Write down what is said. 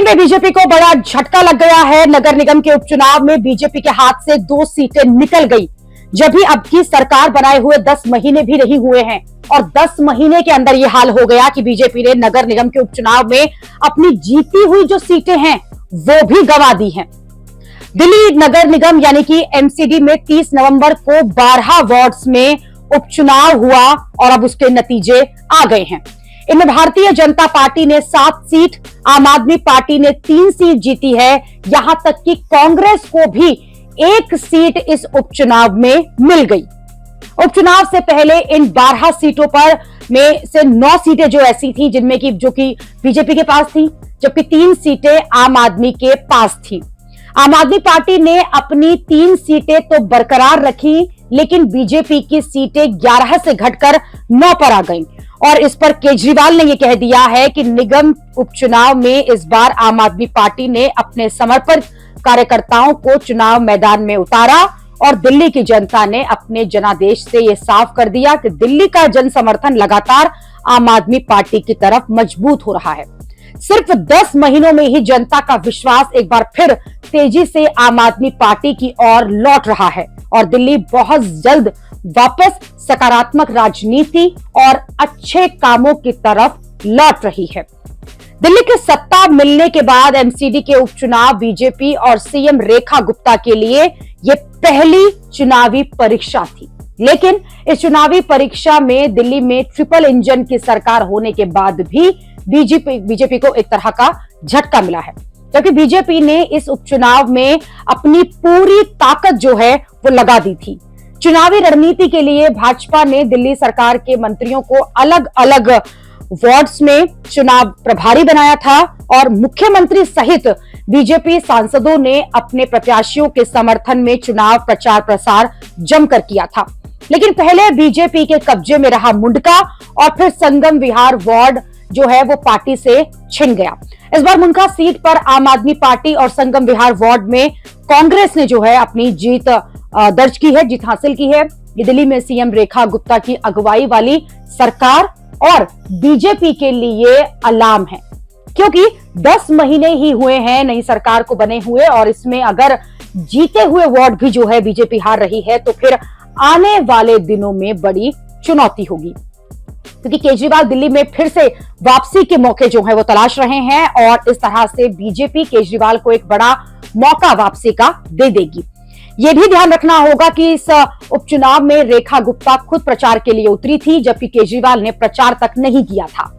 में बीजेपी को बड़ा झटका लग गया है। नगर निगम के उपचुनाव में बीजेपी के हाथ से 2 सीटें निकल गई। जब भी अब की सरकार बनाए हुए 10 महीने भी नहीं हुए हैं और 10 महीने के अंदर यह हाल हो गया कि बीजेपी ने नगर निगम के उपचुनाव में अपनी जीती हुई जो सीटें हैं वो भी गंवा दी हैं। दिल्ली नगर निगम यानी कि एमसीडी में 30 नवंबर को 12 वार्ड्स में उपचुनाव हुआ और अब उसके नतीजे आ गए हैं। इनमें भारतीय जनता पार्टी ने 7 सीट, आम आदमी पार्टी ने 3 सीट जीती है। यहां तक कि कांग्रेस को भी 1 सीट इस उपचुनाव में मिल गई। उपचुनाव से पहले इन 12 सीटों पर में से 9 सीटें जो ऐसी थी जिनमें की जो कि बीजेपी के पास थी, जबकि 3 सीटें आम आदमी के पास थी। आम आदमी पार्टी ने अपनी 3 सीटें तो बरकरार रखी, लेकिन बीजेपी की सीटें 11 से घटकर 9 पर आ गईं। और इस पर केजरीवाल ने यह कह दिया है कि निगम उपचुनाव में इस बार आम आदमी पार्टी ने अपने समर्पित कार्यकर्ताओं को चुनाव मैदान में उतारा और दिल्ली की जनता ने अपने जनादेश से यह साफ कर दिया कि दिल्ली का जन समर्थन लगातार आम आदमी पार्टी की तरफ मजबूत हो रहा है। सिर्फ 10 महीनों में ही जनता का विश्वास एक बार फिर तेजी से आम आदमी पार्टी की ओर लौट रहा है और दिल्ली बहुत जल्द वापस सकारात्मक राजनीति और अच्छे कामों की तरफ लौट रही है। दिल्ली की सत्ता मिलने के बाद एमसीडी के उपचुनाव बीजेपी और सीएम रेखा गुप्ता के लिए यह पहली चुनावी परीक्षा थी। लेकिन इस चुनावी परीक्षा में दिल्ली में ट्रिपल इंजन की सरकार होने के बाद भी बीजेपी को एक तरह का झटका मिला है, क्योंकि बीजेपी ने इस उपचुनाव में अपनी पूरी ताकत जो है वो लगा दी थी। चुनावी रणनीति के लिए भाजपा ने दिल्ली सरकार के मंत्रियों को अलग अलग वार्ड्स में चुनाव प्रभारी बनाया था और मुख्यमंत्री सहित बीजेपी सांसदों ने अपने प्रत्याशियों के समर्थन में चुनाव प्रचार प्रसार जमकर किया था। लेकिन पहले बीजेपी के कब्जे में रहा मुंडका और फिर संगम विहार वार्ड जो है वो पार्टी से छिन गया। इस बार मुंडका सीट पर आम आदमी पार्टी और संगम विहार वार्ड में कांग्रेस ने जो है अपनी जीत दर्ज की है, जीत हासिल की है। ये दिल्ली में सीएम रेखा गुप्ता की अगुवाई वाली सरकार और बीजेपी के लिए अलार्म है, क्योंकि 10 महीने ही हुए हैं नई सरकार को बने हुए और इसमें अगर जीते हुए वार्ड भी जो है बीजेपी हार रही है तो फिर आने वाले दिनों में बड़ी चुनौती होगी, क्योंकि केजरीवाल दिल्ली में फिर से वापसी के मौके जो है वो तलाश रहे हैं और इस तरह से बीजेपी केजरीवाल को एक बड़ा मौका वापसी का दे देगी। यह भी ध्यान रखना होगा कि इस उपचुनाव में रेखा गुप्ता खुद प्रचार के लिए उतरी थी, जबकि केजरीवाल ने प्रचार तक नहीं किया था।